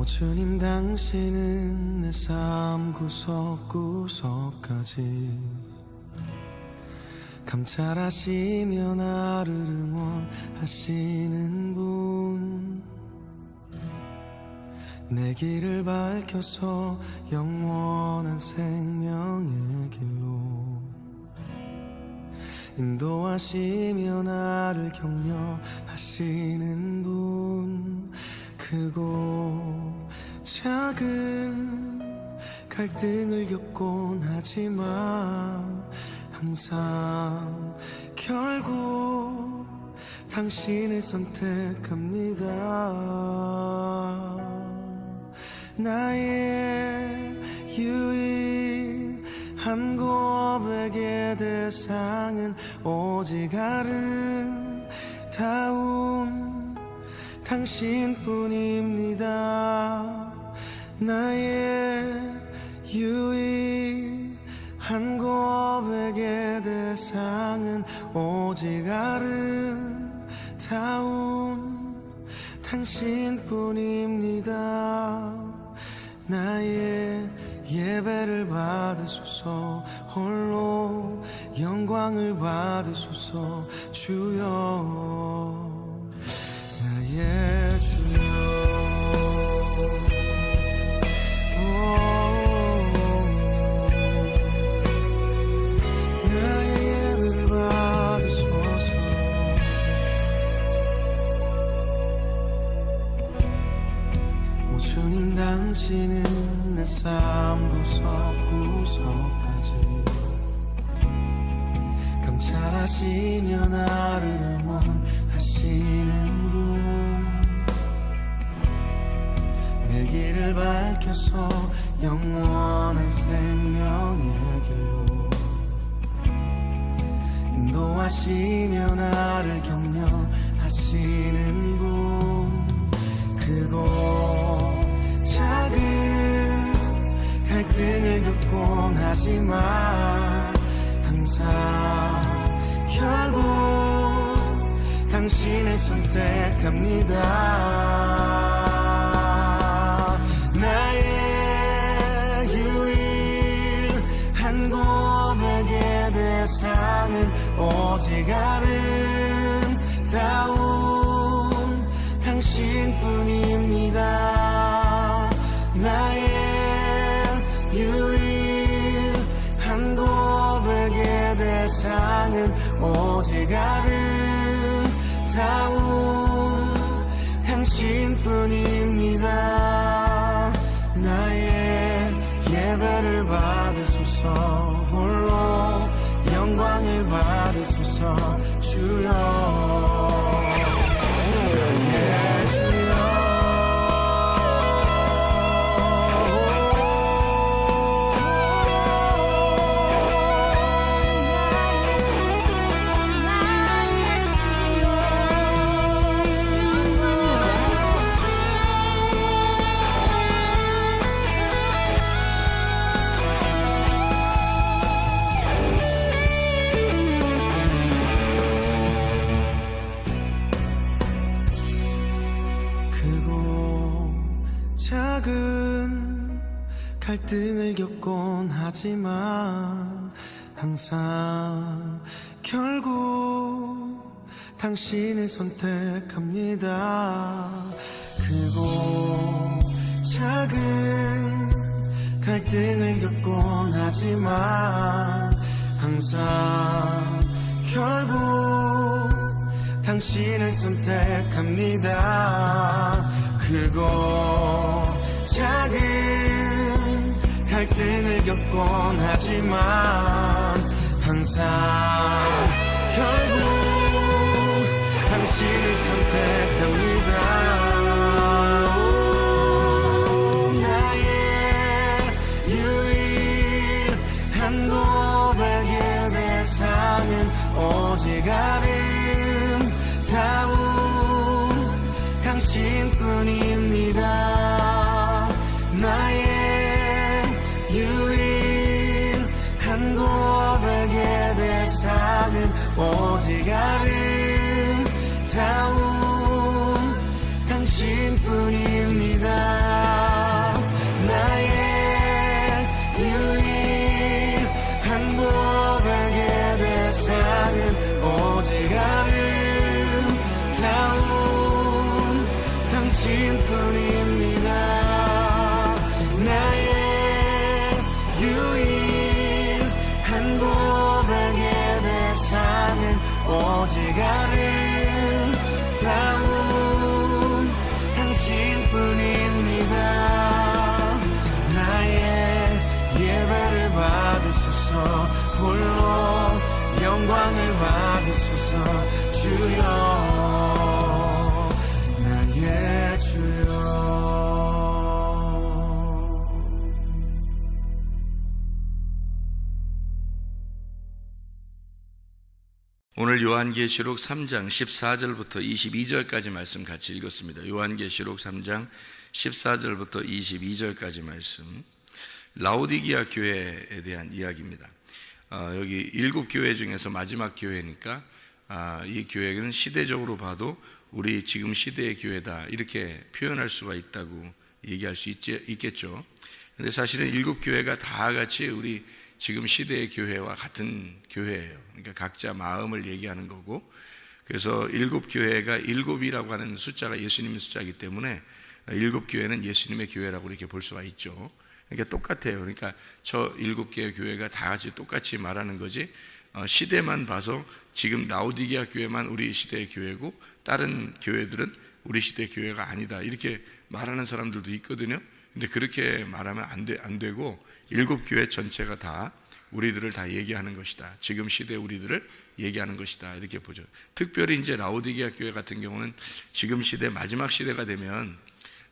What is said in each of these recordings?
주님 당신은 내 삶 구석구석까지 감찰하시며 나를 응원하시는 분, 내 길을 밝혀서 영원한 생명의 길로 인도하시며 나를 격려하시는 분, 크고 작은 갈등을 겪곤 하지만 항상 결국 당신을 선택합니다. 나의 유일한 고백의 대상은 오직 아름다운 당신뿐입니다. 나의 유일한 고백의 대상은 오직 아름다운 당신뿐입니다. 나의 예배를 받으소서, 홀로 영광을 받으소서, 주여, 나의 주여. 나의 예배를 받으소서. 오 주님 당신은 내 삶 구석구석까지 감찰하시며 나를 응원하시는 분, 내 길을 밝혀서 영원한 생명의 길로 인도하시며 나를 격려하시는 분, 크고 작은 갈등을 겪곤 하지만 항상 결국 당신을 선택합니다. 나의 유일한 고백의 대상은 오직 아름다운 당신뿐입니다. 나의 유일한 고백의 대상은 오직 아름다운 당신뿐입니다. 나의 예배를 받으소서, 홀로 영광을 받으소서, 주여, 나의 주여. 크고 작은 갈등을 겪곤 하지만 항상 결국 당신을 선택합니다. 크고 작은 갈등을 겪곤 하지만 항상 결국 당신을 선택합니다. 크고 작은 갈등을 겪곤 하지만 항상 결국 당신을 선택합니다. 나의 유일한 고백의 대상은 오직 아름다운 당신뿐입니다. 나의 유일한 고백의 대상은 오직 아름다운 당신뿐입니다. 오직 아름다운 당신뿐입니다. 나의 예배를 받으소서. 홀로 영광을 받으소서. 주여, 나의 주여. 오늘 요한계시록 3장 14절부터 22절까지 말씀 같이 읽었습니다. 요한계시록 3장 14절부터 22절까지 말씀, 라오디게아 교회에 대한 이야기입니다. 여기 7교회 중에서 마지막 교회니까 이 교회는 시대적으로 봐도 우리 지금 시대의 교회다, 이렇게 표현할 수가 있다고 얘기할 수 있겠죠. 근데 사실은 7교회가 다 같이 우리 지금 시대의 교회와 같은 교회예요. 그러니까 각자 마음을 얘기하는 거고, 그래서 7교회가 7이라고 하는 숫자가 예수님의 숫자이기 때문에 7교회는 예수님의 교회라고 이렇게 볼 수가 있죠. 그러니까 똑같아요. 그러니까 저 7개의 교회가 다 같이 똑같이 말하는 거지, 시대만 봐서 지금 라오디게아 교회만 우리 시대의 교회고 다른 교회들은 우리 시대의 교회가 아니다, 이렇게 말하는 사람들도 있거든요. 근데 그렇게 말하면 안 되고 7교회 전체가 다 우리들을 다 얘기하는 것이다, 지금 시대 우리들을 얘기하는 것이다, 이렇게 보죠. 특별히 이제 라오디게아 교회 같은 경우는 지금 시대 마지막 시대가 되면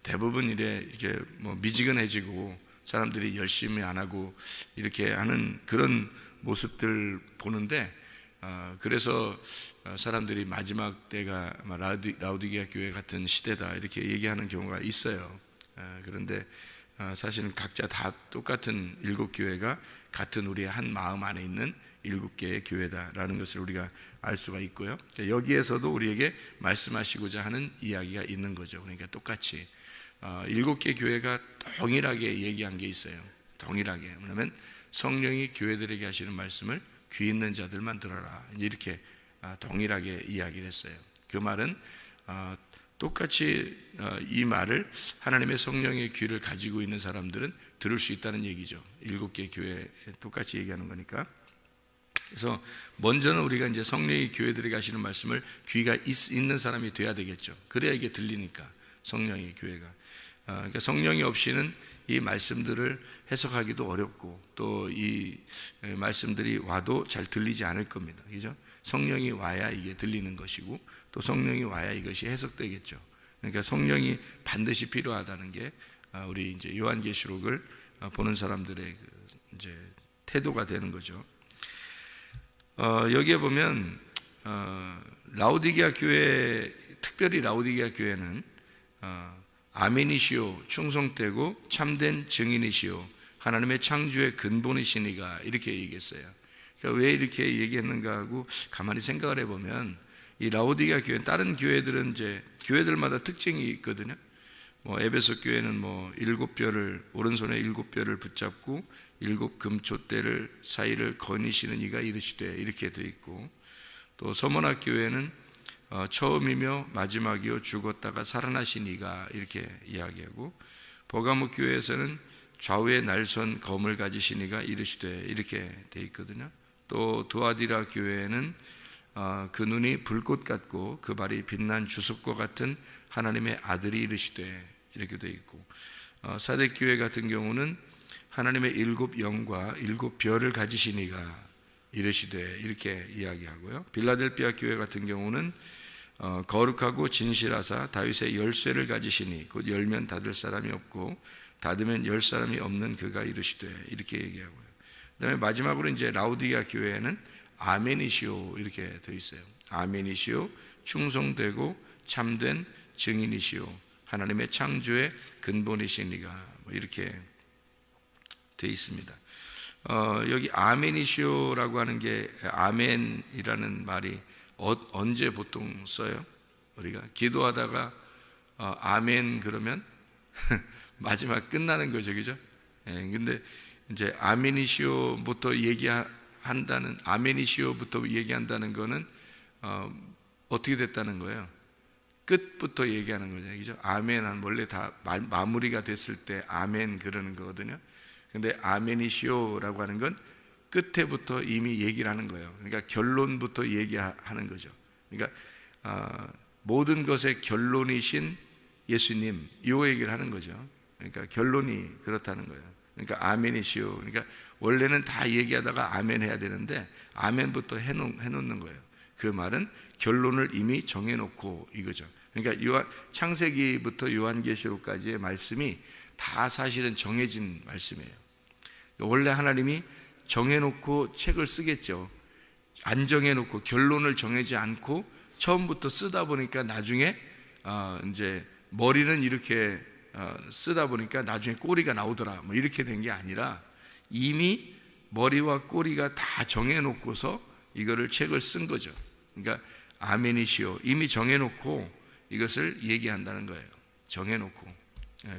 대부분 이렇게 뭐 미지근해지고 사람들이 열심히 안 하고 이렇게 하는 그런 모습들 보는데, 그래서 사람들이 마지막 때가 라오디게아 교회 같은 시대다, 이렇게 얘기하는 경우가 있어요. 그런데 사실은 각자 다 똑같은 7교회가 같은 우리의 한 마음 안에 있는 7개의 교회다라는 것을 우리가 알 수가 있고요. 여기에서도 우리에게 말씀하시고자 하는 이야기가 있는 거죠. 그러니까 똑같이 7개 교회가 동일하게 얘기한 게 있어요. 동일하게. 뭐냐면 성령이 교회들에게 하시는 말씀을 귀 있는 자들만 들어라, 이렇게 동일하게 이야기를 했어요. 그 말은 똑같이 이 말을 하나님의 성령의 귀를 가지고 있는 사람들은 들을 수 있다는 얘기죠. 7개 교회 똑같이 얘기하는 거니까. 그래서 먼저는 우리가 이제 성령이 교회들에게 하시는 말씀을 귀가 있는 사람이 돼야 되겠죠. 그래야 이게 들리니까, 성령이 교회가. 그러니까 성령이 없이는 이 말씀들을 해석하기도 어렵고 또 이 말씀들이 와도 잘 들리지 않을 겁니다. 그죠? 성령이 와야 이게 들리는 것이고 또 성령이 와야 이것이 해석되겠죠. 그러니까 성령이 반드시 필요하다는 게 우리 이제 요한계시록을 보는 사람들의 이제 태도가 되는 거죠. 여기에 보면 라오디게아 교회, 특별히 라오디게아 교회는 아멘이시오, 충성되고 참된 증인이시오, 하나님의 창조의 근본이시니가, 이렇게 얘기했어요. 그러니까 왜 이렇게 얘기했는가 하고 가만히 생각을 해보면, 이 라오디게아 교회, 다른 교회들은 이제 교회들마다 특징이 있거든요. 뭐 에베소 교회는 뭐 7뼈를, 오른손에 7뼈를 붙잡고 7 금촛대를 사이를 거니시는 이가 이르시되, 이렇게 되어 있고, 또 서머나 교회는 처음이며 마지막이요 죽었다가 살아나신 이가, 이렇게 이야기하고, 버가모 교회에서는 좌우에 날선 검을 가지신 이가 이르시되, 이렇게 되어 있거든요. 또 두아디라 교회는 그 눈이 불꽃 같고 그 발이 빛난 주석과 같은 하나님의 아들이 이르시되, 이렇게 되어 있고, 사대 교회 같은 경우는 하나님의 7 영과 7 별을 가지신 이가 이르시되, 이렇게 이야기하고요. 빌라델비아 교회 같은 경우는 거룩하고 진실하사 다윗의 열쇠를 가지시니 곧 열면 닫을 사람이 없고 닫으면 열 사람이 없는 그가 이르시되, 이렇게 얘기하고요. 그 다음에 마지막으로 이제 라오디게아 교회에는 아멘이시오, 이렇게 되어 있어요. 아멘이시오, 충성되고 참된 증인이시오, 하나님의 창조의 근본이시니가, 뭐 이렇게 되어 있습니다. 여기 아멘이시오라고 하는 게, 아멘이라는 말이 언제 보통 써요? 우리가 기도하다가 아멘 그러면 마지막 끝나는 거죠, 그죠? 근데 이제 아멘이시오부터 얘기한다는 거는 어떻게 됐다는 거예요? 끝부터 얘기하는 거죠, 그죠? 아멘은 원래 다 마무리가 됐을 때 아멘 그러는 거거든요. 근데 아멘이시오라고 하는 건 끝에부터 이미 얘기를 하는 거예요. 그러니까 결론부터 얘기하는 거죠. 그러니까 모든 것의 결론이신 예수님, 이 얘기를 하는 거죠. 그러니까 결론이 그렇다는 거예요. 그러니까 아멘이시오. 그러니까 원래는 다 얘기하다가 아멘 해야 되는데 아멘부터 해놓는 거예요. 그 말은 결론을 이미 정해놓고 이거죠. 그러니까 창세기부터 요한계시록까지의 말씀이 다 사실은 정해진 말씀이에요. 원래 하나님이 정해놓고 책을 쓰겠죠. 안 정해놓고 결론을 정하지 않고 처음부터 쓰다 보니까 나중에 이제 머리는 이렇게 쓰다 보니까 나중에 꼬리가 나오더라, 뭐 이렇게 된 게 아니라 이미 머리와 꼬리가 다 정해놓고서 이거를 책을 쓴 거죠. 그러니까 아멘이시오, 이미 정해놓고 이것을 얘기한다는 거예요. 정해놓고.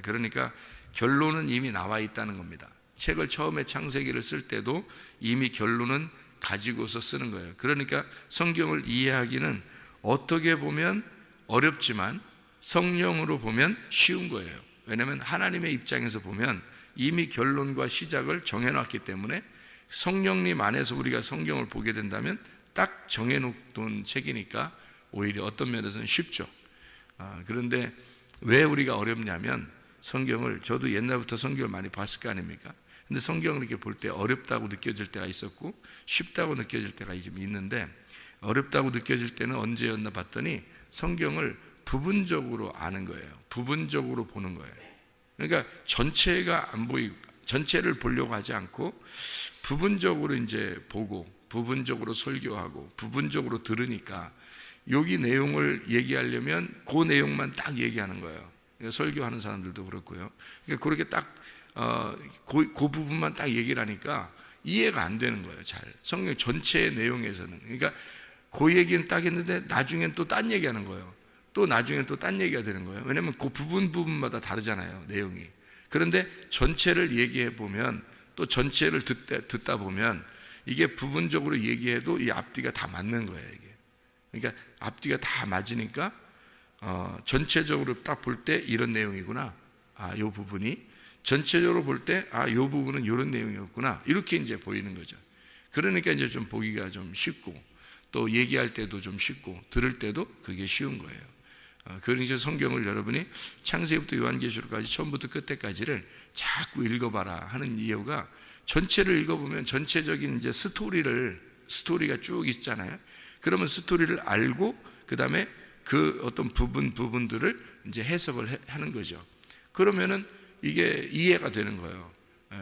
그러니까 결론은 이미 나와 있다는 겁니다. 책을 처음에 창세기를 쓸 때도 이미 결론은 가지고서 쓰는 거예요. 그러니까 성경을 이해하기는 어떻게 보면 어렵지만 성령으로 보면 쉬운 거예요. 왜냐하면 하나님의 입장에서 보면 이미 결론과 시작을 정해놨기 때문에 성령님 안에서 우리가 성경을 보게 된다면 딱 정해놓은 책이니까 오히려 어떤 면에서는 쉽죠. 그런데 왜 우리가 어렵냐면 성경을, 저도 옛날부터 성경을 많이 봤을 거 아닙니까? 근데 성경을 이렇게 볼 때 어렵다고 느껴질 때가 있었고 쉽다고 느껴질 때가 좀 있는데, 어렵다고 느껴질 때는 언제였나 봤더니 성경을 부분적으로 아는 거예요. 부분적으로 보는 거예요. 그러니까 전체가 안 보이고 전체를 보려고 하지 않고 부분적으로 이제 보고 부분적으로 설교하고 부분적으로 들으니까 여기 내용을 얘기하려면 그 내용만 딱 얘기하는 거예요. 그러니까 설교하는 사람들도 그렇고요. 그러니까 그렇게 딱 그 부분만 딱 얘기를 하니까 이해가 안 되는 거예요. 잘 성경 전체의 내용에서는. 그러니까 그 얘기는 딱 했는데 나중엔 또 딴 얘기하는 거예요. 또 나중엔 또 딴 얘기가 되는 거예요. 왜냐하면 그 부분마다 다르잖아요, 내용이. 그런데 전체를 얘기해 보면, 또 전체를 듣다 보면 이게 부분적으로 얘기해도 이 앞뒤가 다 맞는 거예요, 이게. 그러니까 앞뒤가 다 맞으니까 전체적으로 딱 볼 때 이런 내용이구나, 이 부분이. 전체적으로 볼 때 이 부분은 이런 내용이었구나, 이렇게 이제 보이는 거죠. 그러니까 이제 좀 보기가 좀 쉽고, 또 얘기할 때도 좀 쉽고, 들을 때도 그게 쉬운 거예요. 그러니까 성경을 여러분이 창세기부터 요한계시록까지 처음부터 끝까지를 자꾸 읽어봐라 하는 이유가, 전체를 읽어보면 전체적인 이제 스토리가 쭉 있잖아요. 그러면 스토리를 알고 그 다음에 그 어떤 부분들을 이제 해석을 하는 거죠. 그러면은 이게 이해가 되는 거예요.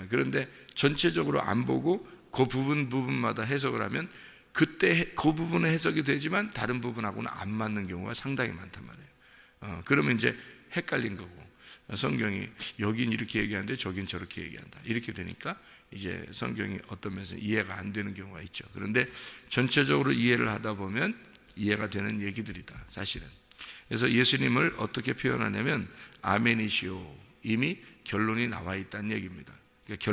그런데 전체적으로 안 보고 그 부분마다 해석을 하면 그때 그 부분은 해석이 되지만 다른 부분하고는 안 맞는 경우가 상당히 많단 말이에요. 그러면 이제 헷갈린 거고, 성경이 여긴 이렇게 얘기하는데 저긴 저렇게 얘기한다, 이렇게 되니까 이제 성경이 어떤 면에서 이해가 안 되는 경우가 있죠. 그런데 전체적으로 이해를 하다 보면 이해가 되는 얘기들이다, 사실은. 그래서 예수님을 어떻게 표현하냐면 아멘이시오, 이미 결론이 나와 있다는 얘기입니다. 그러니까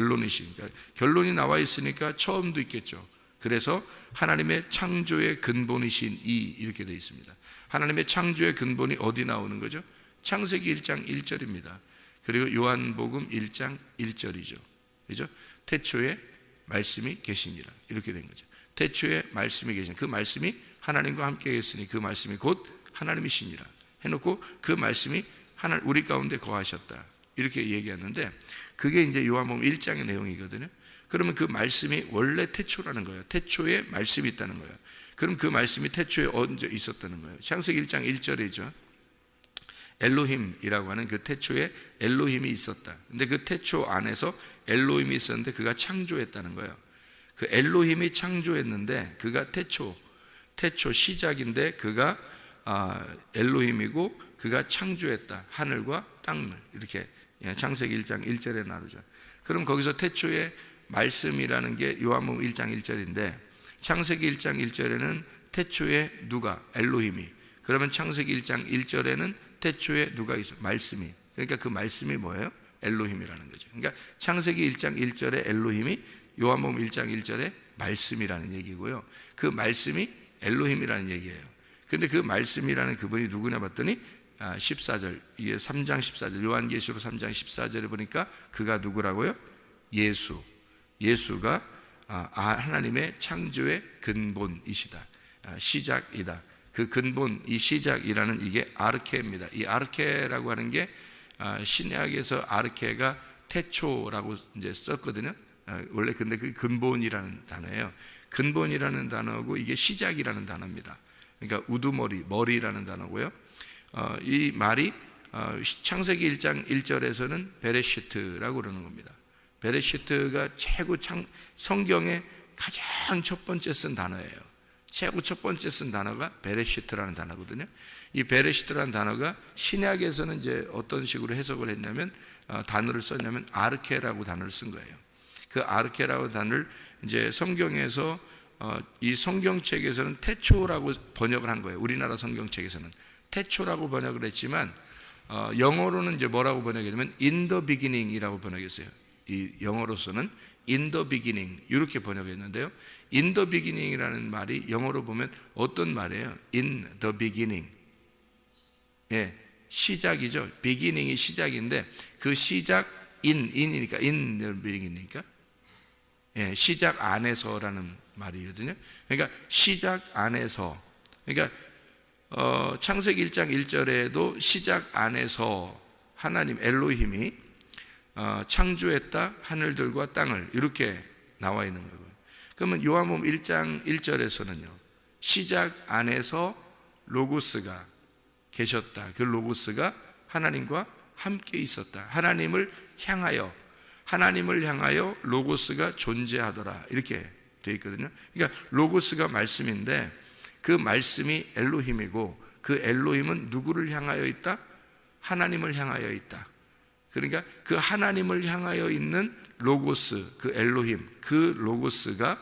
결론이 나와 있으니까 처음도 있겠죠. 그래서 하나님의 창조의 근본이신 이렇게 되어 있습니다. 하나님의 창조의 근본이 어디 나오는 거죠? 창세기 1장 1절입니다. 그리고 요한복음 1장 1절이죠. 그죠? 태초에 말씀이 계시니라, 이렇게 된 거죠. 태초에 말씀이 계신, 그 말씀이 하나님과 함께 했으니 그 말씀이 곧 하나님이시니라 해놓고 그 말씀이 우리 가운데 거하셨다, 이렇게 얘기하는데, 그게 이제 요한복음 1장의 내용이거든요. 그러면 그 말씀이 원래 태초라는 거예요. 태초에 말씀이 있다는 거예요. 그럼 그 말씀이 태초에 언제 있었다는 거예요? 창세기 1장 1절이죠. 엘로힘이라고 하는 그 태초에 엘로힘이 있었다. 근데 그 태초 안에서 엘로힘이 있었는데 그가 창조했다는 거예요. 그 엘로힘이 창조했는데 그가 태초 시작인데 그가 엘로힘이고 그가 창조했다. 하늘과 땅을, 이렇게 창세기 1장 1절에 나누죠. 그럼 거기서 태초에 말씀이라는 게 요한복음 1장 1절인데, 창세기 1장 1절에는 태초에 누가? 엘로힘이. 그러면 창세기 1장 1절에는 태초에 누가 있어? 말씀이. 그러니까 그 말씀이 뭐예요? 엘로힘이라는 거죠. 그러니까 창세기 1장 1절에 엘로힘이 요한복음 1장 1절에 말씀이라는 얘기고요. 그 말씀이 엘로힘이라는 얘기예요. 근데 그 말씀이라는 그분이 누구냐 봤더니 14절, 이게 3장 14절, 요한계시록 3장 14절에 보니까 그가 누구라고요? 예수가 하나님의 창조의 근본이시다, 시작이다. 그 근본, 이 시작이라는 이게 아르케입니다. 이 아르케라고 하는 게 신약에서 아르케가 태초라고 이제 썼거든요. 원래 근데 그 근본이라는 단어예요. 근본이라는 단어고 이게 시작이라는 단어입니다. 그러니까 우두머리, 머리라는 단어고요. 이 말이 창세기 1장 1절에서는 베레시트라고 그러는 겁니다. 베레시트가 최고 성경의 가장 첫 번째 쓴 단어예요. 최고 첫 번째 쓴 단어가 베레시트라는 단어거든요. 이 베레시트라는 단어가 신약에서는 이제 어떤 식으로 해석을 했냐면 단어를 썼냐면 아르케라고 단어를 쓴 거예요. 그 아르케라고 단어를 이제 성경에서 이 성경책에서는 태초라고 번역을 한 거예요. 우리나라 성경책에서는 태초라고 번역을 했지만 영어로는 이제 뭐라고 번역했냐면 in the beginning이라고 번역했어요. 이 영어로서는 in the beginning 이렇게 번역했는데요. in the beginning이라는 말이 영어로 보면 어떤 말이에요? in the beginning. 예, 시작이죠. beginning이 시작인데 그 시작 in이니까 in the beginning이니까 예, 시작 안에서라는 말이거든요. 그러니까 시작 안에서. 그러니까 창세기 1장 1절에도 시작 안에서 하나님 엘로힘이 창조했다 하늘들과 땅을 이렇게 나와 있는 거고요. 그러면 요한복음 1장 1절에서는요. 시작 안에서 로고스가 계셨다. 그 로고스가 하나님과 함께 있었다. 하나님을 향하여 로고스가 존재하더라. 이렇게 되어 있거든요. 그러니까 로고스가 말씀인데 그 말씀이 엘로힘이고 그 엘로힘은 누구를 향하여 있다? 하나님을 향하여 있다. 그러니까 그 하나님을 향하여 있는 로고스, 그 엘로힘, 그 로고스가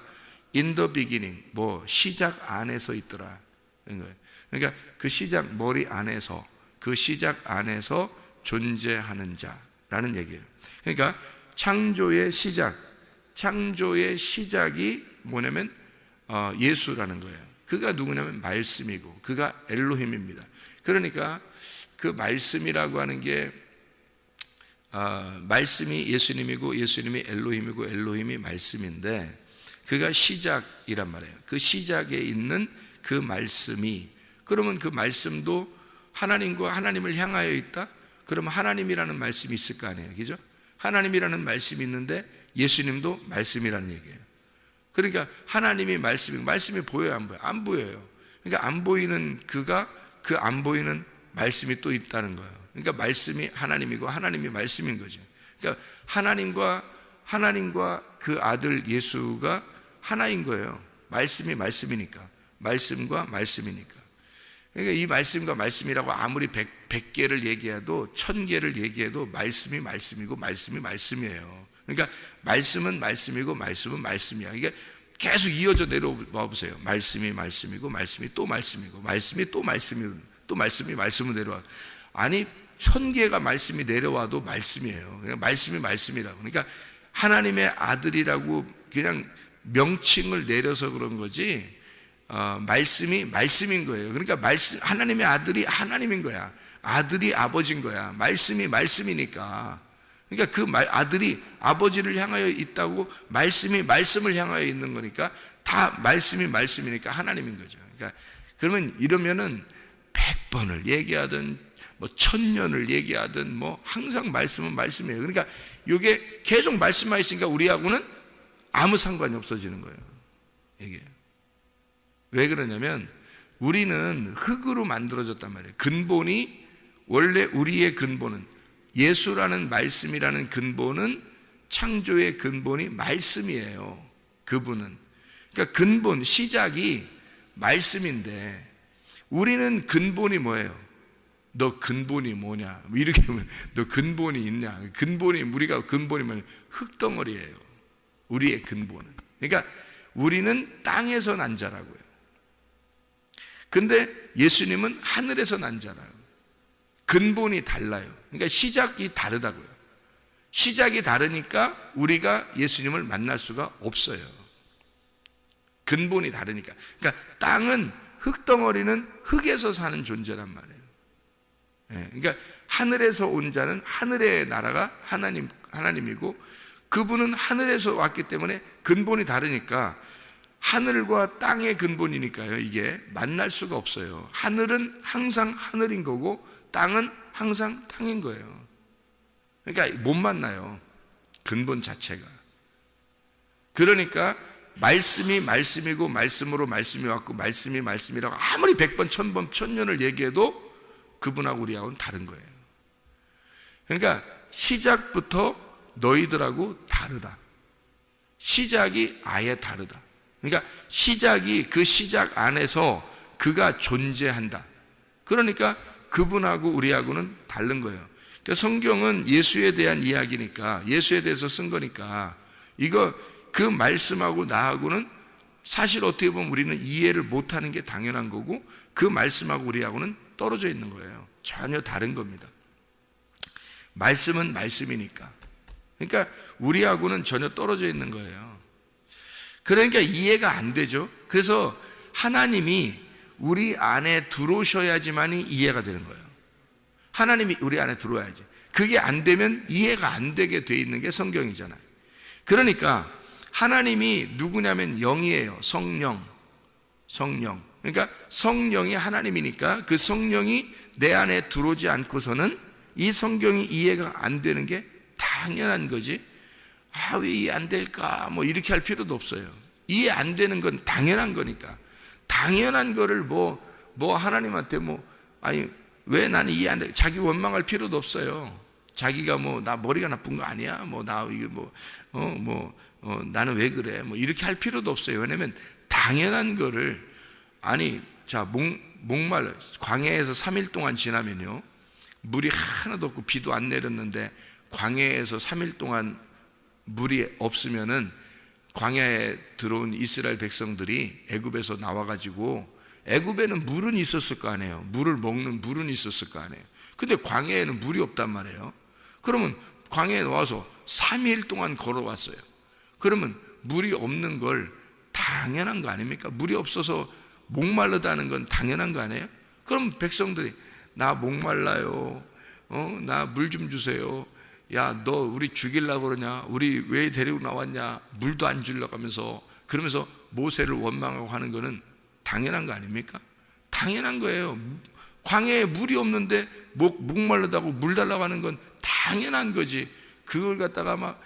in the beginning, 시작 안에서 있더라. 그러니까 그 시작 머리 안에서, 그 시작 안에서 존재하는 자라는 얘기예요. 그러니까 창조의 시작이 뭐냐면 예수라는 거예요. 그가 누구냐면 말씀이고 그가 엘로힘입니다. 그러니까 그 말씀이라고 하는 게 말씀이 예수님이고 예수님이 엘로힘이고 엘로힘이 말씀인데 그가 시작이란 말이에요. 그 시작에 있는 그 말씀이, 그러면 그 말씀도 하나님과 하나님을 향하여 있다? 그러면 하나님이라는 말씀이 있을 거 아니에요. 그죠? 하나님이라는 말씀이 있는데 예수님도 말씀이라는 얘기예요. 그러니까 하나님이 말씀이 보여요, 안 보여요? 안 보여요. 그러니까 안 보이는 그가 그 안 보이는 말씀이 또 있다는 거예요. 그러니까 말씀이 하나님이고 하나님이 말씀인 거죠. 그러니까 하나님과 그 아들 예수가 하나인 거예요. 말씀이 말씀이니까. 말씀과 말씀이니까. 그러니까 이 말씀과 말씀이라고 아무리 100개를 얘기해도 1000개를 얘기해도 말씀이 말씀이고 말씀이 말씀이에요. 그러니까 말씀은 말씀이고 말씀은 말씀이야. 이게 계속 이어져 내려와 보세요. 말씀이 말씀이고 말씀이 또 말씀이고 말씀이 또 말씀이고 또 말씀이 말씀으로 내려와. 아니 1000개가 말씀이 내려와도 말씀이에요. 그냥 말씀이 말씀이라고. 그러니까 하나님의 아들이라고 그냥 명칭을 내려서 그런 거지 말씀이 말씀인 거예요. 그러니까 하나님의 아들이 하나님인 거야. 아들이 아버지인 거야. 말씀이 말씀이니까. 그러니까 그 아들이 아버지를 향하여 있다고 말씀이 말씀을 향하여 있는 거니까 다 말씀이 말씀이니까 하나님인 거죠. 그러니까 그러면 이러면은 100번을 얘기하든 1000년을 얘기하든 항상 말씀은 말씀이에요. 그러니까 이게 계속 말씀만 있으니까 우리하고는 아무 상관이 없어지는 거예요. 이게 왜 그러냐면 우리는 흙으로 만들어졌단 말이에요. 근본이 원래 우리의 근본은 예수라는 말씀이라는 근본은 창조의 근본이 말씀이에요. 그분은. 그러니까 근본, 시작이 말씀인데 우리는 근본이 뭐예요? 너 근본이 뭐냐? 이렇게 하면 너 근본이 있냐? 우리가 근본이 뭐냐? 흙덩어리예요. 우리의 근본은. 그러니까 우리는 땅에서 난 자라고요. 근데 예수님은 하늘에서 난 자라요. 근본이 달라요. 그러니까 시작이 다르다고요. 시작이 다르니까 우리가 예수님을 만날 수가 없어요. 근본이 다르니까. 그러니까 땅은 흙덩어리는 흙에서 사는 존재란 말이에요. 그러니까 하늘에서 온 자는 하늘의 나라가 하나님이고 그분은 하늘에서 왔기 때문에 근본이 다르니까 하늘과 땅의 근본이니까요. 이게 만날 수가 없어요. 하늘은 항상 하늘인 거고 땅은 항상 땅인 거예요. 그러니까 못 만나요. 근본 자체가. 그러니까 말씀이 말씀이고 말씀으로 말씀이 왔고 말씀이 말씀이라고 아무리 100번 1000번 1000년을 얘기해도 그분하고 우리하고는 다른 거예요. 그러니까 시작부터 너희들하고 다르다. 시작이 아예 다르다. 그러니까 시작이 그 시작 안에서 그가 존재한다. 그러니까 그분하고 우리하고는 다른 거예요. 그러니까 성경은 예수에 대한 이야기니까, 예수에 대해서 쓴 거니까 이거 그 말씀하고 나하고는 사실 어떻게 보면 우리는 이해를 못하는 게 당연한 거고 그 말씀하고 우리하고는 떨어져 있는 거예요. 전혀 다른 겁니다. 말씀은 말씀이니까. 그러니까 우리하고는 전혀 떨어져 있는 거예요. 그러니까 이해가 안 되죠. 그래서 하나님이 우리 안에 들어오셔야지만이 이해가 되는 거예요. 하나님이 우리 안에 들어와야지. 그게 안 되면 이해가 안 되게 돼 있는 게 성경이잖아요. 그러니까 하나님이 누구냐면 영이에요. 성령. 그러니까 성령이 하나님이니까 그 성령이 내 안에 들어오지 않고서는 이 성경이 이해가 안 되는 게 당연한 거지. 왜 이해 안 될까? 뭐 이렇게 할 필요도 없어요. 이해 안 되는 건 당연한 거니까. 당연한 거를 뭐 하나님한테 왜 나는 이해 안 돼? 자기 원망할 필요도 없어요. 자기가 나 머리가 나쁜 거 아니야? 나는 왜 그래? 이렇게 할 필요도 없어요. 왜냐면 당연한 거를 목말라 광야에서 3일 동안 지나면요. 물이 하나도 없고 비도 안 내렸는데 광야에서 3일 동안 물이 없으면은 광야에 들어온 이스라엘 백성들이 애굽에서 나와가지고 애굽에는 물은 있었을 거 아니에요. 물을 먹는 물은 있었을 거 아니에요. 근데 광야에는 물이 없단 말이에요. 그러면 광야에 와서 3일 동안 걸어왔어요. 그러면 물이 없는 걸 당연한 거 아닙니까? 물이 없어서 목마르다는 건 당연한 거 아니에요? 그럼 백성들이 나 목말라요. 나 물 좀 주세요. 야, 너 우리 죽이려고 그러냐? 우리 왜 데리고 나왔냐? 물도 안 주려고 하면서 그러면서 모세를 원망하고 하는 거는 당연한 거 아닙니까? 당연한 거예요. 광야에 물이 없는데 목마르다고 물 달라고 하는 건 당연한 거지. 그걸 갖다가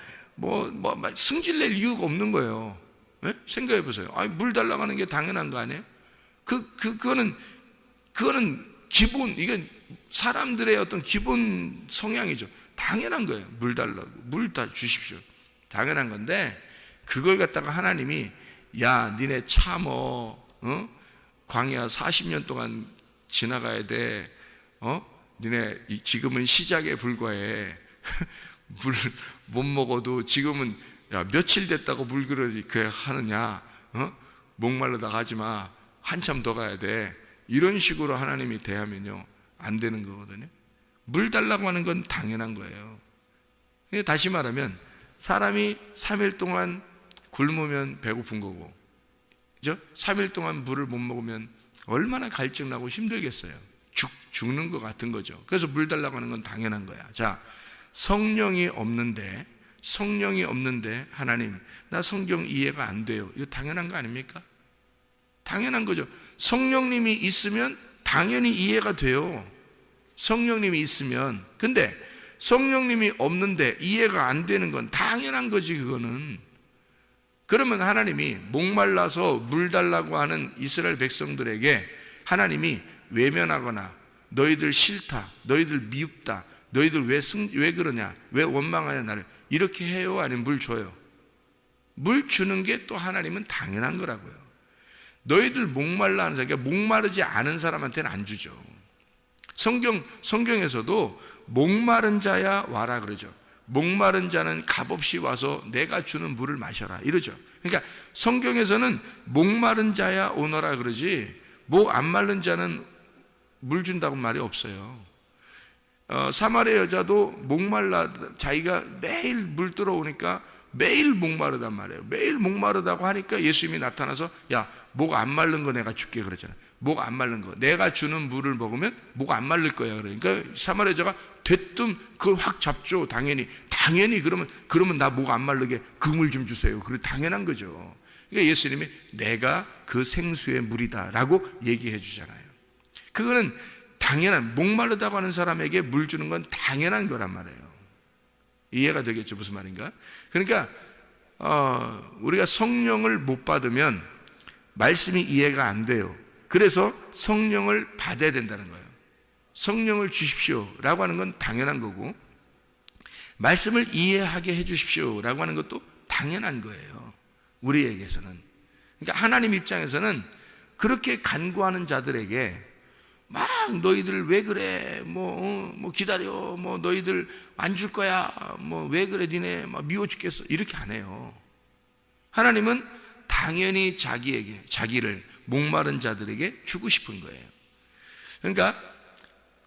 승질낼 이유가 없는 거예요. 네? 생각해 보세요. 물 달라고 하는 게 당연한 거 아니에요? 그거는 기본, 이건 사람들의 어떤 기본 성향이죠. 당연한 거예요. 물 달라고. 물 다 주십시오. 당연한 건데, 그걸 갖다가 하나님이, 야, 니네 참어, 광야 40년 동안 지나가야 돼. 니네 지금은 시작에 불과해. 물 못 먹어도 지금은 며칠 됐다고 물 그렇게 하느냐? 목말르다 가지 마. 한참 더 가야 돼. 이런 식으로 하나님이 대하면요, 안 되는 거거든요. 물 달라고 하는 건 당연한 거예요. 다시 말하면 사람이 3일 동안 굶으면 배고픈 거고, 그죠? 3일 동안 물을 못 먹으면 얼마나 갈증나고 힘들겠어요. 죽는 것 같은 거죠. 그래서 물 달라고 하는 건 당연한 거야. 자, 성령이 없는데 하나님, 나 성경 이해가 안 돼요. 이거 당연한 거 아닙니까? 당연한 거죠. 성령님이 있으면 당연히 이해가 돼요. 성령님이 있으면. 근데 성령님이 없는데 이해가 안 되는 건 당연한 거지, 그거는. 그러면 하나님이 목말라서 물 달라고 하는 이스라엘 백성들에게 하나님이 외면하거나 너희들 싫다, 너희들 미흡다, 너희들 왜 그러냐, 왜 원망하냐 나를, 이렇게 해요? 아니면 물 줘요? 물 주는 게 또 하나님은 당연한 거라고요. 너희들 목말라 하는 사람, 그러니까 목마르지 않은 사람한테는 안 주죠. 성경에서도 목마른 자야 와라 그러죠. 목마른 자는 값없이 와서 내가 주는 물을 마셔라 이러죠. 그러니까 성경에서는 목마른 자야 오너라 그러지, 목 안 마른 자는 물 준다고 말이 없어요. 사마리아 여자도 목말라, 자기가 매일 물 들어오니까 매일 목마르단 말이에요. 매일 목마르다고 하니까 예수님이 나타나서 야, 목 안 마른 거 내가 줄게 그러잖아요. 목 안 마른 거 내가 주는 물을 먹으면 목 안 마를 거야. 그러니까 사마리아 여자가 대뜸 그걸 확 잡죠. 당연히 그러면 나 목 안 마르게 그 물 좀 주세요. 그게 당연한 거죠. 그러니까 예수님이 내가 그 생수의 물이다 라고 얘기해 주잖아요. 그거는 당연한, 목마르다고 하는 사람에게 물 주는 건 당연한 거란 말이에요. 이해가 되겠죠? 무슨 말인가? 그러니까 우리가 성령을 못 받으면 말씀이 이해가 안 돼요. 그래서 성령을 받아야 된다는 거예요. 성령을 주십시오 라고 하는 건 당연한 거고, 말씀을 이해하게 해 주십시오 라고 하는 것도 당연한 거예요, 우리에게서는. 그러니까 하나님 입장에서는 그렇게 간구하는 자들에게 막 너희들 왜 그래, 뭐 기다려, 뭐 너희들 안 줄 거야, 뭐 왜 그래, 니네 막 미워 죽겠어, 이렇게 안 해요. 하나님은 당연히 자기를 목마른 자들에게 주고 싶은 거예요. 그러니까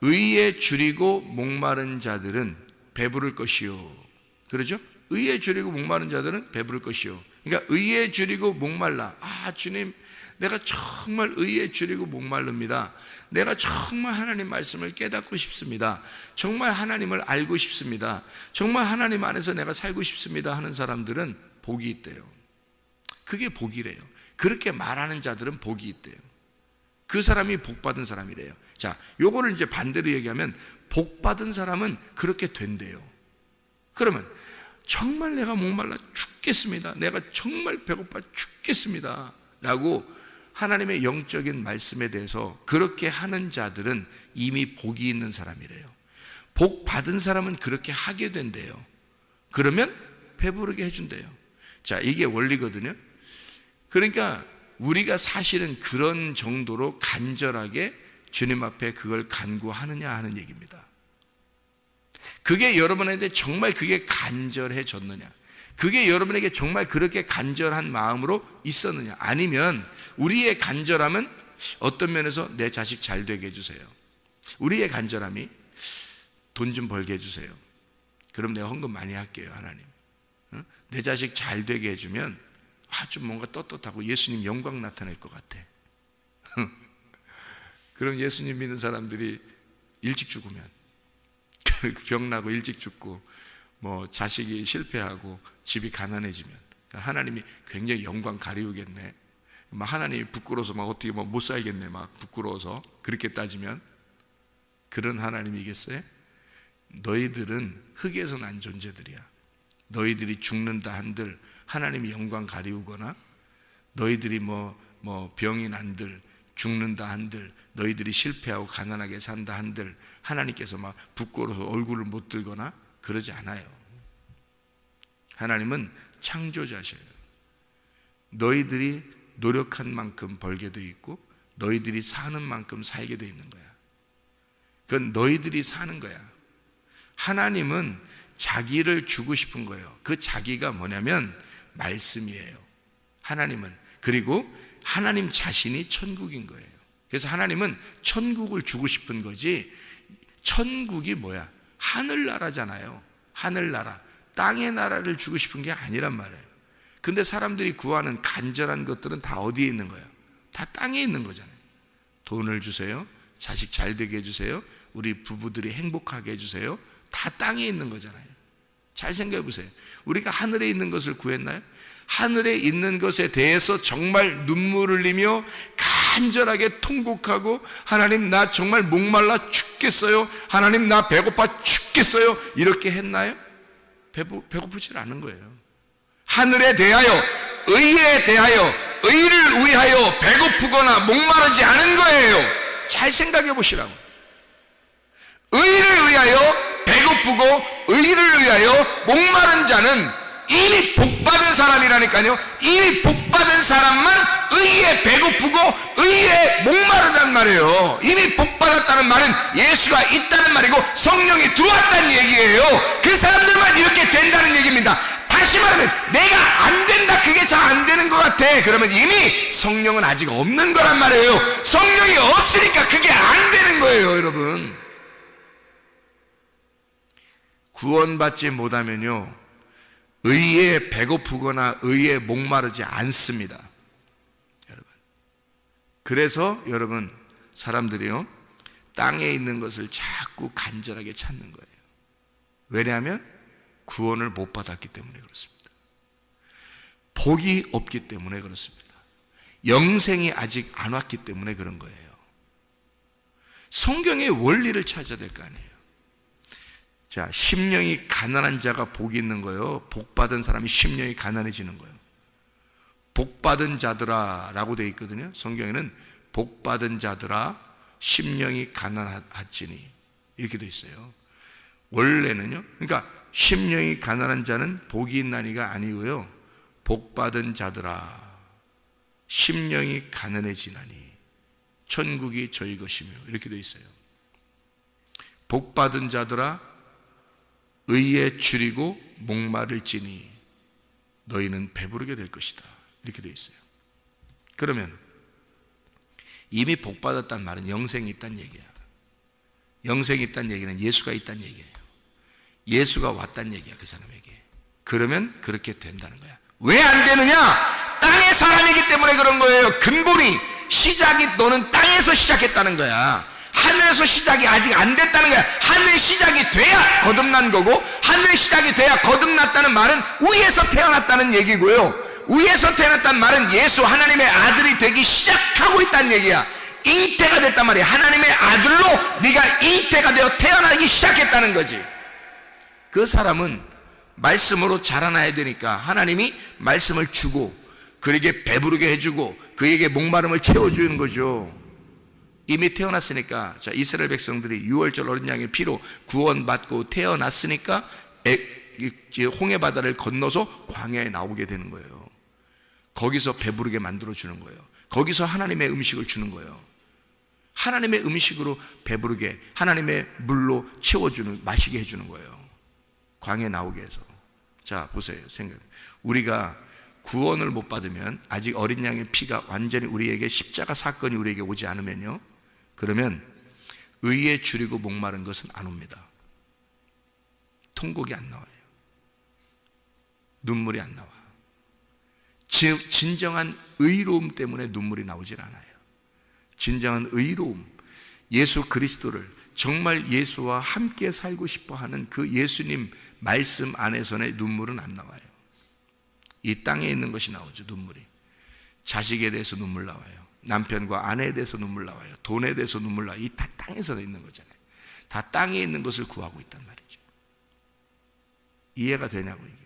의에 줄이고 목마른 자들은 배부를 것이요, 그러죠? 의에 줄이고 목마른 자들은 배부를 것이요. 그러니까 의에 줄이고 목말라, 주님 내가 정말 의에 줄이고 목마릅니다. 내가 정말 하나님 말씀을 깨닫고 싶습니다. 정말 하나님을 알고 싶습니다. 정말 하나님 안에서 내가 살고 싶습니다 하는 사람들은 복이 있대요. 그게 복이래요. 그렇게 말하는 자들은 복이 있대요. 그 사람이 복받은 사람이래요. 자, 요거를 이제 반대로 얘기하면 복받은 사람은 그렇게 된대요. 그러면 정말 내가 목말라 죽겠습니다, 내가 정말 배고파 죽겠습니다 라고 하나님의 영적인 말씀에 대해서 그렇게 하는 자들은 이미 복이 있는 사람이래요. 복 받은 사람은 그렇게 하게 된대요. 그러면 배부르게 해준대요. 자, 이게 원리거든요. 그러니까 우리가 사실은 그런 정도로 간절하게 주님 앞에 그걸 간구하느냐 하는 얘기입니다. 그게 여러분한테 정말 그게 간절해졌느냐, 그게 여러분에게 정말 그렇게 간절한 마음으로 있었느냐, 아니면 우리의 간절함은 어떤 면에서 내 자식 잘 되게 해주세요, 우리의 간절함이 돈 좀 벌게 해주세요, 그럼 내가 헌금 많이 할게요 하나님, 내 자식 잘 되게 해주면 좀 뭔가 떳떳하고 예수님 영광 나타날 것 같아. 그럼 예수님 믿는 사람들이 일찍 죽으면, 병 나고 일찍 죽고 뭐 자식이 실패하고 집이 가난해지면 하나님이 굉장히 영광 가리우겠네, 막 하나님이 부끄러워서 막 어떻게 못 살겠네, 막 부끄러워서. 그렇게 따지면 그런 하나님이겠어요? 너희들은 흙에서 난 존재들이야. 너희들이 죽는다 한들 하나님이 영광 가리우거나, 너희들이 뭐 병이 난들 죽는다 한들, 너희들이 실패하고 가난하게 산다 한들 하나님께서 막 부끄러워서 얼굴을 못 들거나 그러지 않아요. 하나님은 창조자셔요. 너희들이 노력한 만큼 벌게 돼 있고 너희들이 사는 만큼 살게 돼 있는 거야. 그건 너희들이 사는 거야. 하나님은 자기를 주고 싶은 거예요. 그 자기가 뭐냐면 말씀이에요, 하나님은. 그리고 하나님 자신이 천국인 거예요. 그래서 하나님은 천국을 주고 싶은 거지, 천국이 뭐야? 하늘나라잖아요. 하늘나라, 땅의 나라를 주고 싶은 게 아니란 말이에요. 근데 사람들이 구하는 간절한 것들은 다 어디에 있는 거예요? 다 땅에 있는 거잖아요. 돈을 주세요, 자식 잘 되게 해주세요, 우리 부부들이 행복하게 해주세요, 다 땅에 있는 거잖아요. 잘 생각해 보세요. 우리가 하늘에 있는 것을 구했나요? 하늘에 있는 것에 대해서 정말 눈물을 흘리며 간절하게 통곡하고, 하나님 나 정말 목말라 죽겠어요, 하나님 나 배고파 죽겠어요, 이렇게 했나요? 배고프질 않은 거예요. 하늘에 대하여, 의에 대하여, 의를 위하여 배고프거나 목마르지 않은 거예요. 잘 생각해 보시라고. 의를 위하여 배고프고 의를 위하여 목마른 자는 이미 복받은 사람이라니까요. 이미 복받은 사람만 의에 배고프고 의에 목마르단 말이에요. 이미 복받았다는 말은 예수가 있다는 말이고 성령이 들어왔다는 얘기예요. 그 사람들만 이렇게 된다는 얘기입니다. 다시 말하면 내가 안 된다, 그게 잘 안 되는 것 같아, 그러면 이미 성령은 아직 없는 거란 말이에요. 성령이 없으니까 그게 안 되는 거예요. 여러분, 구원받지 못하면요 의에 배고프거나 의에 목마르지 않습니다, 여러분. 그래서 여러분, 사람들이요 땅에 있는 것을 자꾸 간절하게 찾는 거예요. 왜냐하면 구원을 못 받았기 때문에 그렇습니다. 복이 없기 때문에 그렇습니다. 영생이 아직 안 왔기 때문에 그런 거예요. 성경의 원리를 찾아야 될 거 아니에요. 자, 심령이 가난한 자가 복이 있는 거예요. 복 받은 사람이 심령이 가난해지는 거예요. 복 받은 자들아 라고 되어 있거든요. 성경에는 복 받은 자들아 심령이 가난하지니 이렇게 되어 있어요. 원래는요, 그러니까 심령이 가난한 자는 복이 있나니가 아니고요, 복 받은 자들아 심령이 가난해지나니 천국이 저희 것이며 이렇게 되어 있어요. 복 받은 자들아 의에 줄이고 목마를지니 너희는 배부르게 될 것이다 이렇게 되어 있어요. 그러면 이미 복 받았다는 말은 영생이 있다는 얘기야. 영생이 있다는 얘기는 예수가 있다는 얘기예요. 예수가 왔다는 얘기야, 그 사람에게. 그러면 그렇게 된다는 거야. 왜 안 되느냐? 땅의 사람이기 때문에 그런 거예요. 근본이, 시작이 너는 땅에서 시작했다는 거야. 하늘에서 시작이 아직 안 됐다는 거야. 하늘 시작이 돼야 거듭난 거고, 하늘 시작이 돼야 거듭났다는 말은 위에서 태어났다는 얘기고요, 위에서 태어났다는 말은 예수 하나님의 아들이 되기 시작하고 있다는 얘기야. 잉태가 됐단 말이야. 하나님의 아들로 네가 잉태가 되어 태어나기 시작했다는 거지. 그 사람은 말씀으로 자라나야 되니까 하나님이 말씀을 주고 그에게 배부르게 해주고 그에게 목마름을 채워주는 거죠. 이미 태어났으니까, 자, 이스라엘 백성들이 유월절 어린 양의 피로 구원받고 태어났으니까 홍해 바다를 건너서 광야에 나오게 되는 거예요. 거기서 배부르게 만들어 주는 거예요. 거기서 하나님의 음식을 주는 거예요. 하나님의 음식으로 배부르게, 하나님의 물로 채워주는, 마시게 해주는 거예요. 광야에 나오게 해서. 자, 보세요. 생각. 우리가 구원을 못 받으면, 아직 어린 양의 피가 완전히 우리에게, 십자가 사건이 우리에게 오지 않으면요, 그러면 의에 줄이고 목마른 것은 안 옵니다. 통곡이 안 나와요. 눈물이 안 나와. 진정한 의로움 때문에 눈물이 나오질 않아요. 진정한 의로움, 예수 그리스도를 정말 예수와 함께 살고 싶어하는 그 예수님 말씀 안에서의 눈물은 안 나와요. 이 땅에 있는 것이 나오죠. 눈물이. 자식에 대해서 눈물 나와요. 남편과 아내에 대해서 눈물 나와요. 돈에 대해서 눈물 나와요. 이 다 땅에서 있는 거잖아요. 다 땅에 있는 것을 구하고 있단 말이죠. 이해가 되냐고 이게.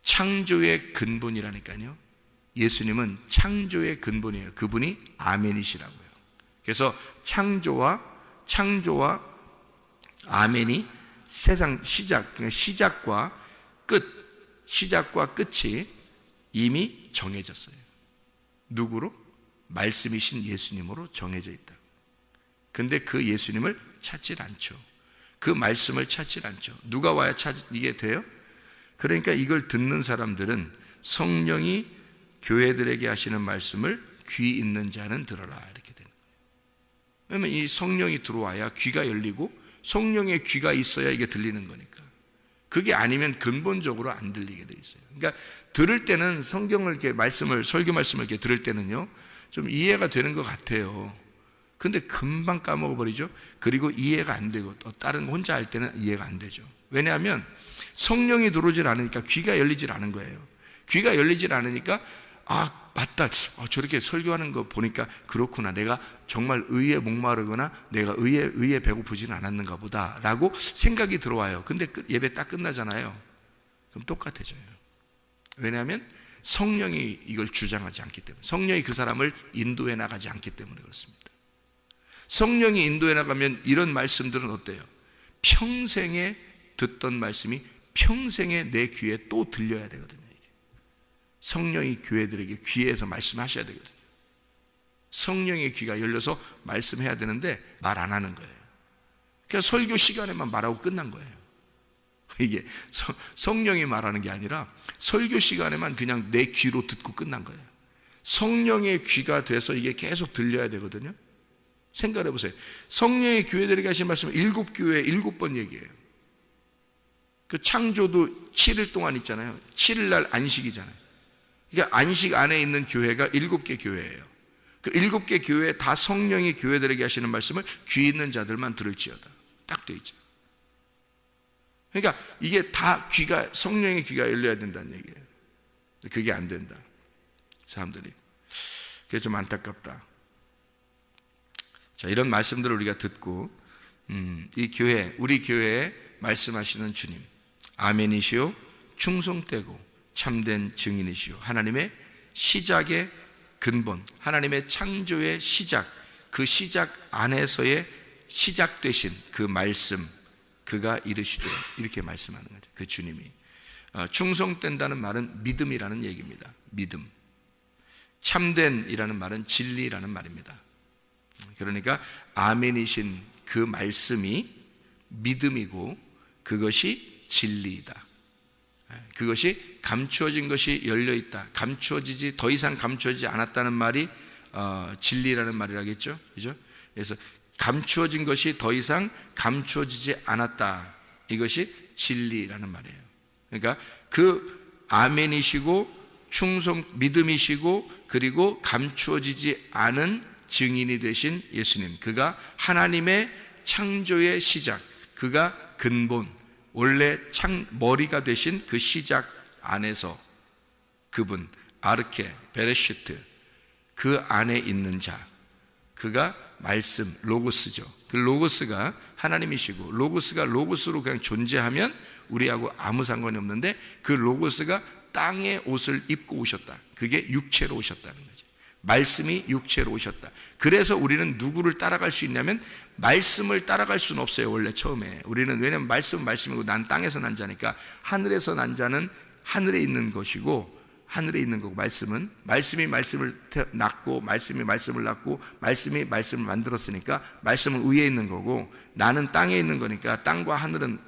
창조의 근본이라니까요. 예수님은 창조의 근본이에요. 그분이 아멘이시라고요. 그래서 창조와 아멘이 세상 시작, 그러니까 시작과 끝이 이미 정해졌어요. 누구로? 말씀이신 예수님으로 정해져 있다. 근데 그 예수님을 찾질 않죠. 그 말씀을 찾질 않죠. 누가 와야 이게 돼요? 그러니까 이걸 듣는 사람들은 성령이 교회들에게 하시는 말씀을 귀 있는 자는 들어라 이렇게 되는 거예요. 왜냐하면 이 성령이 들어와야 귀가 열리고 성령의 귀가 있어야 이게 들리는 거니까. 그게 아니면 근본적으로 안 들리게 돼 있어요. 그러니까 들을 때는 성경을 이렇게 설교 말씀을 이렇게 들을 때는요, 좀 이해가 되는 것 같아요. 근데 금방 까먹어버리죠. 그리고 이해가 안 되고 또 다른 거 혼자 할 때는 이해가 안 되죠. 왜냐하면 성령이 들어오질 않으니까 귀가 열리질 않은 거예요. 귀가 열리질 않으니까, 아, 맞다. 저렇게 설교하는 거 보니까 그렇구나. 내가 정말 의에 목마르거나 내가 의에 배고프지는 않았는가 보다 라고 생각이 들어와요. 근데 예배 딱 끝나잖아요. 그럼 똑같아져요. 왜냐하면 성령이 이걸 주장하지 않기 때문에, 성령이 그 사람을 인도해 나가지 않기 때문에 그렇습니다. 성령이 인도해 나가면 이런 말씀들은 어때요? 평생에 듣던 말씀이 평생에 내 귀에 또 들려야 되거든요. 성령이 교회들에게 귀에서 말씀하셔야 되거든요. 성령의 귀가 열려서 말씀해야 되는데 말 안 하는 거예요. 그냥 설교 시간에만 말하고 끝난 거예요. 이게 성령이 말하는 게 아니라 설교 시간에만 그냥 내 귀로 듣고 끝난 거예요. 성령의 귀가 돼서 이게 계속 들려야 되거든요. 생각해 보세요. 성령의 교회들에게 하신 말씀은 7교회 7번 얘기해요. 그 창조도 7일 동안 있잖아요. 7일 날 안식이잖아요. 그러니까 안식 안에 있는 교회가 7개 교회예요. 그 7개 교회에 다 성령이 교회들에게 하시는 말씀을 귀 있는 자들만 들을지어다. 딱 돼 있죠. 그러니까 이게 다 성령의 귀가 열려야 된다는 얘기예요. 그게 안 된다, 사람들이. 그게 좀 안타깝다. 자, 이런 말씀들을 우리가 듣고 이 교회, 우리 교회에 말씀하시는 주님, 아멘이시오, 충성되고 참된 증인이시오, 하나님의 시작의 근본, 하나님의 창조의 시작, 그 시작 안에서의 시작되신 그 말씀, 그가 이르시되, 이렇게 말씀하는 거죠. 그 주님이. 충성된다는 말은 믿음이라는 얘기입니다. 믿음. 참된이라는 말은 진리라는 말입니다. 그러니까 아멘이신 그 말씀이 믿음이고 그것이 진리이다. 그것이 감추어진 것이 열려있다. 감추어지지, 더 이상 감추어지지 않았다는 말이 진리라는 말이라겠죠. 그죠? 그래서 감추어진 것이 더 이상 감추어지지 않았다. 이것이 진리라는 말이에요. 그러니까 그 아멘이시고 믿음이시고 그리고 감추어지지 않은 증인이 되신 예수님, 그가 하나님의 창조의 시작, 그가 근본, 원래 머리가 되신 그 시작 안에서 그분, 아르케, 베레시트, 그 안에 있는 자, 그가 말씀, 로고스죠. 그 로고스가 하나님이시고, 로고스가 로고스로 그냥 존재하면 우리하고 아무 상관이 없는데, 그 로고스가 땅의 옷을 입고 오셨다. 그게 육체로 오셨다는 거죠. 말씀이 육체로 오셨다. 그래서 우리는 누구를 따라갈 수 있냐면, 말씀을 따라갈 수는 없어요. 원래 처음에 우리는, 왜냐하면 말씀은 말씀이고 난 땅에서 난 자니까, 하늘에서 난 자는 하늘에 있는 것이고, 하늘에 있는 거고, 말씀이 말씀을 낳고, 말씀이 말씀을 낳고, 말씀이 말씀을 만들었으니까 말씀은 위에 있는 거고, 나는 땅에 있는 거니까 땅과 하늘은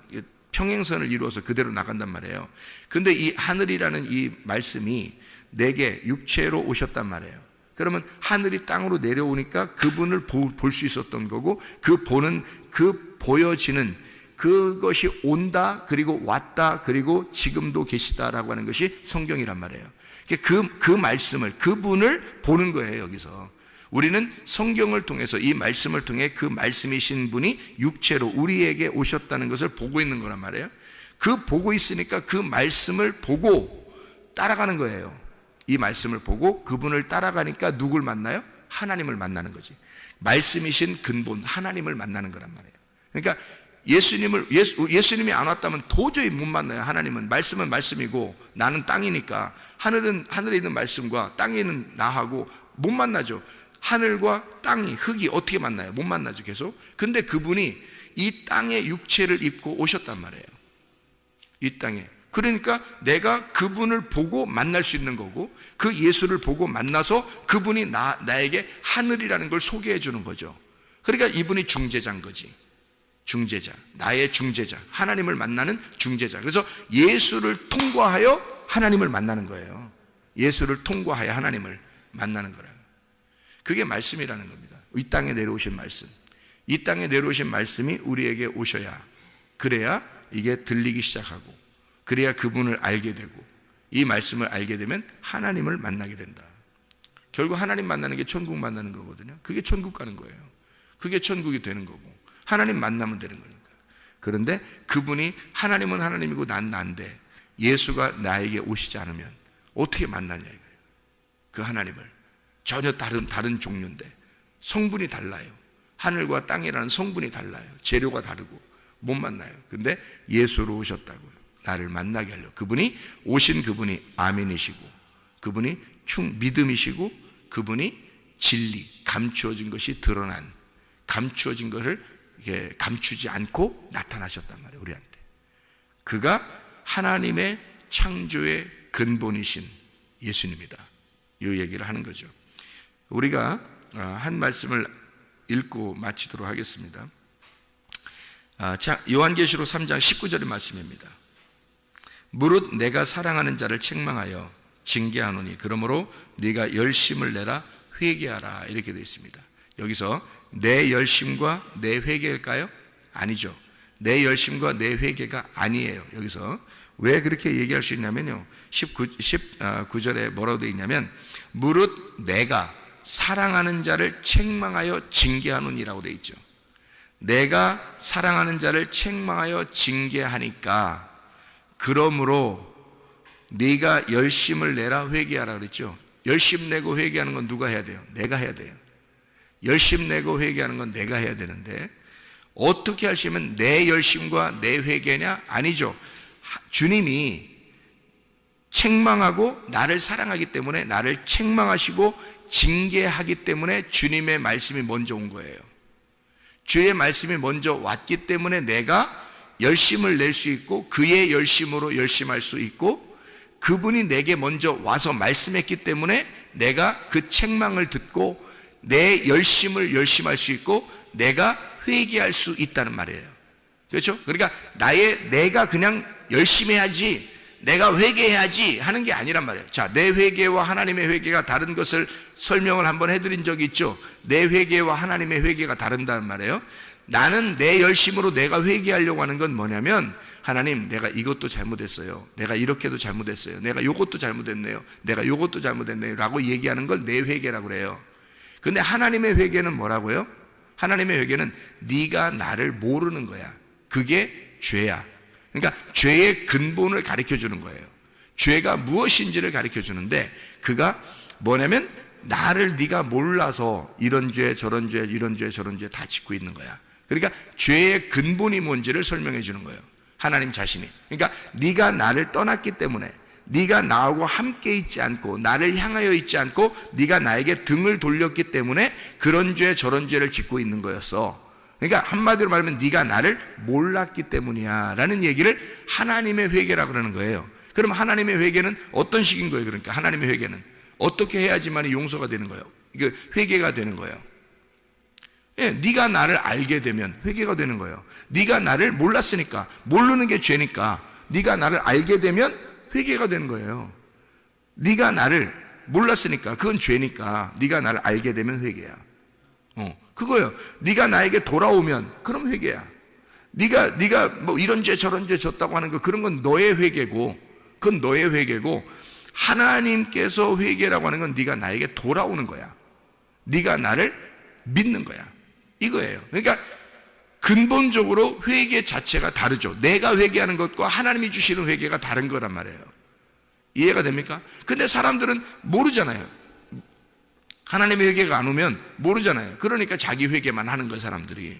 평행선을 이루어서 그대로 나간단 말이에요. 근데 이 하늘이라는 이 말씀이 내게 육체로 오셨단 말이에요. 그러면 하늘이 땅으로 내려오니까 그분을 볼 수 있었던 거고, 그 보여지는 그것이 온다, 그리고 왔다, 그리고 지금도 계시다라고 하는 것이 성경이란 말이에요. 그 말씀을, 그분을 보는 거예요. 여기서 우리는 성경을 통해서, 이 말씀을 통해 그 말씀이신 분이 육체로 우리에게 오셨다는 것을 보고 있는 거란 말이에요. 그 보고 있으니까 그 말씀을 보고 따라가는 거예요. 이 말씀을 보고 그분을 따라가니까 누굴 만나요? 하나님을 만나는 거지. 말씀이신 근본 하나님을 만나는 거란 말이에요. 그러니까 예수님이 안 왔다면 도저히 못 만나요. 하나님은, 말씀은 말씀이고 나는 땅이니까, 하늘에 있는 말씀과 땅에 있는 나하고 못 만나죠. 하늘과 땅이, 흙이 어떻게 만나요? 못 만나죠, 계속. 근데 그분이 이 땅에 육체를 입고 오셨단 말이에요. 이 땅에. 그러니까 내가 그분을 보고 만날 수 있는 거고, 그 예수를 보고 만나서 그분이 나에게 하늘이라는 걸 소개해 주는 거죠. 그러니까 이분이 중재자인 거지. 중재자, 나의 중재자, 하나님을 만나는 중재자. 그래서 예수를 통과하여 하나님을 만나는 거예요. 예수를 통과하여 하나님을 만나는 거라. 그게 말씀이라는 겁니다. 이 땅에 내려오신 말씀, 이 땅에 내려오신 말씀이 우리에게 오셔야, 그래야 이게 들리기 시작하고, 그래야 그분을 알게 되고, 이 말씀을 알게 되면 하나님을 만나게 된다. 결국 하나님 만나는 게 천국 만나는 거거든요. 그게 천국 가는 거예요. 그게 천국이 되는 거고, 하나님 만나면 되는 거니까. 그런데 그분이, 하나님은 하나님이고 난 난데 예수가 나에게 오시지 않으면 어떻게 만나냐 이거예요. 그 하나님을. 전혀 다른 종류인데 성분이 달라요. 하늘과 땅이라는 성분이 달라요. 재료가 다르고 못 만나요. 근데 예수로 오셨다고요. 나를 만나게 하려고. 그분이 오신, 그분이 아멘이시고, 그분이 믿음이시고, 그분이 진리, 감추어진 것이 드러난, 감추어진 것을 감추지 않고 나타나셨단 말이에요, 우리한테. 그가 하나님의 창조의 근본이신 예수님이다, 이 얘기를 하는 거죠. 우리가 한 말씀을 읽고 마치도록 하겠습니다. 요한계시록 3장 19절의 말씀입니다. 무릇 내가 사랑하는 자를 책망하여 징계하노니 그러므로 네가 열심을 내라, 회개하라, 이렇게 되어 있습니다. 여기서 내 열심과 내 회개일까요? 아니죠. 내 열심과 내 회개가 아니에요. 여기서 왜 그렇게 얘기할 수 있냐면요, 19절에 뭐라고 되어 있냐면, 무릇 내가 사랑하는 자를 책망하여 징계하노니라고 되어 있죠. 내가 사랑하는 자를 책망하여 징계하니까 그러므로 네가 열심을 내라 회개하라 그랬죠. 열심 내고 회개하는 건 누가 해야 돼요? 내가 해야 돼요. 열심 내고 회개하는 건 내가 해야 되는데 어떻게 하시면 내 열심과 내 회개냐? 아니죠. 주님이 책망하고 나를 사랑하기 때문에 나를 책망하시고 징계하기 때문에 주님의 말씀이 먼저 온 거예요. 주의 말씀이 먼저 왔기 때문에 내가 열심을 낼 수 있고 그의 열심으로 열심할 수 있고 그분이 내게 먼저 와서 말씀했기 때문에 내가 그 책망을 듣고 내 열심을 열심할 수 있고 내가 회개할 수 있다는 말이에요. 그렇죠? 그러니까 내가 그냥 열심히 해야지 내가 회개해야지 하는 게 아니란 말이에요. 자, 내 회개와 하나님의 회개가 다른 것을 설명을 한번 해드린 적이 있죠. 내 회개와 하나님의 회개가 다른다는 말이에요. 나는 내 열심으로 내가 회개하려고 하는 건 뭐냐면 하나님 내가 이것도 잘못했어요. 내가 이렇게도 잘못했어요. 내가 이것도 잘못했네요. 내가 이것도 잘못했네요 라고 얘기하는 걸 내 회개라고 그래요. 근데 하나님의 회개는 뭐라고요? 하나님의 회개는 네가 나를 모르는 거야. 그게 죄야. 그러니까 죄의 근본을 가르쳐 주는 거예요. 죄가 무엇인지를 가르쳐 주는데 그가 뭐냐면 나를 네가 몰라서 이런 죄 저런 죄 이런 죄 저런 죄 다 짓고 있는 거야. 그러니까 죄의 근본이 뭔지를 설명해 주는 거예요. 하나님 자신이. 그러니까 네가 나를 떠났기 때문에 네가 나하고 함께 있지 않고 나를 향하여 있지 않고 네가 나에게 등을 돌렸기 때문에 그런 죄 저런 죄를 짓고 있는 거였어. 그러니까 한마디로 말하면 네가 나를 몰랐기 때문이야 라는 얘기를 하나님의 회개라고 그러는 거예요. 그럼 하나님의 회개는 어떤 식인 거예요? 그러니까 하나님의 회개는 어떻게 해야지만 용서가 되는 거예요? 이게 회개가 되는 거예요. 예, 네가 나를 알게 되면 회개가 되는 거예요. 네가 나를 몰랐으니까 모르는 게 죄니까 네가 나를 알게 되면 회개가 되는 거예요. 네가 나를 몰랐으니까 그건 죄니까 네가 나를 알게 되면 회개야. 그거예요. 네가 나에게 돌아오면 그럼 회개야. 네가 뭐 이런 죄 저런 죄 졌다고 하는 거 그런 건 너의 회개고 그건 너의 회개고 하나님께서 회개라고 하는 건 네가 나에게 돌아오는 거야. 네가 나를 믿는 거야. 이거예요. 그러니까 근본적으로 회개 자체가 다르죠. 내가 회개하는 것과 하나님이 주시는 회개가 다른 거란 말이에요. 이해가 됩니까? 근데 사람들은 모르잖아요. 하나님의 회개가 안 오면 모르잖아요. 그러니까 자기 회개만 하는 거예요, 사람들이.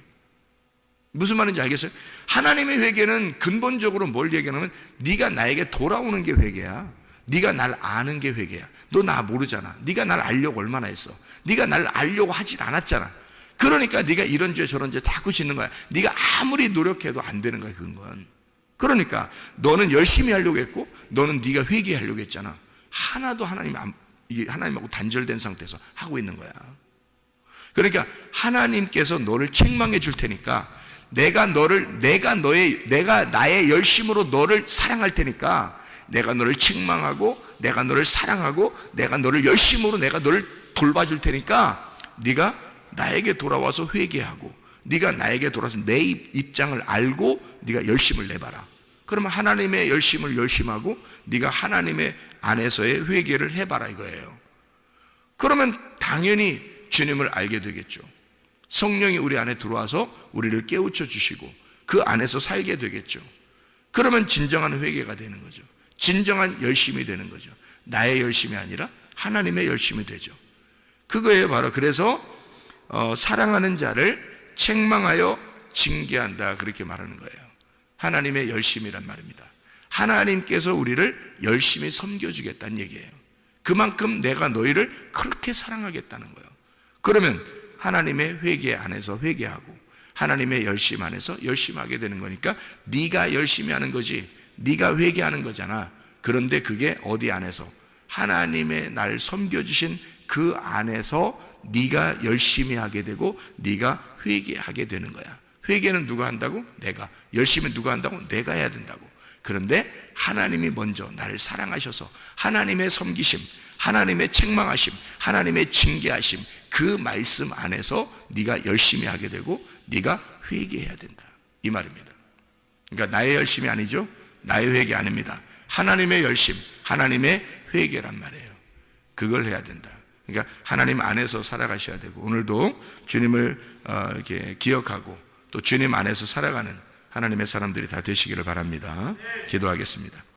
무슨 말인지 알겠어요? 하나님의 회개는 근본적으로 뭘 얘기하냐면 네가 나에게 돌아오는 게 회개야. 네가 날 아는 게 회개야. 너 나 모르잖아. 네가 날 알려고 얼마나 했어. 네가 날 알려고 하질 않았잖아. 그러니까 네가 이런 죄 저런 죄 자꾸 짓는 거야. 네가 아무리 노력해도 안 되는 거야, 그건. 그러니까 너는 열심히 하려고 했고 너는 네가 회개하려고 했잖아. 하나도 하나님하고 단절된 상태에서 하고 있는 거야. 그러니까 하나님께서 너를 책망해 줄 테니까 내가 나의 열심으로 너를 사랑할 테니까 내가 너를 책망하고 내가 너를 사랑하고 내가 너를 열심으로 내가 너를 돌봐줄 테니까 네가 나에게 돌아와서 회개하고 네가 나에게 돌아와서 내 입장을 알고 네가 열심을 내봐라. 그러면 하나님의 열심을 열심하고 네가 하나님의 안에서의 회개를 해봐라 이거예요. 그러면 당연히 주님을 알게 되겠죠. 성령이 우리 안에 들어와서 우리를 깨우쳐 주시고 그 안에서 살게 되겠죠. 그러면 진정한 회개가 되는 거죠. 진정한 열심이 되는 거죠. 나의 열심이 아니라 하나님의 열심이 되죠. 그거예요. 바로 그래서 사랑하는 자를 책망하여 징계한다 그렇게 말하는 거예요. 하나님의 열심이란 말입니다. 하나님께서 우리를 열심히 섬겨주겠다는 얘기예요. 그만큼 내가 너희를 그렇게 사랑하겠다는 거예요. 그러면 하나님의 회개 안에서 회개하고 하나님의 열심 안에서 열심하게 되는 거니까 네가 열심히 하는 거지 네가 회개하는 거잖아. 그런데 그게 어디 안에서? 하나님의 날 섬겨주신 그 안에서 네가 열심히 하게 되고 네가 회개하게 되는 거야. 회개는 누가 한다고? 내가. 열심히 누가 한다고? 내가 해야 된다고. 그런데 하나님이 먼저 나를 사랑하셔서 하나님의 섬기심, 하나님의 책망하심, 하나님의 징계하심 그 말씀 안에서 네가 열심히 하게 되고 네가 회개해야 된다 이 말입니다. 그러니까 나의 열심이 아니죠. 나의 회개 아닙니다. 하나님의 열심, 하나님의 회개란 말이에요. 그걸 해야 된다. 그러니까 하나님 안에서 살아가셔야 되고 오늘도 주님을 이렇게 기억하고 또 주님 안에서 살아가는 하나님의 사람들이 다 되시기를 바랍니다. 기도하겠습니다.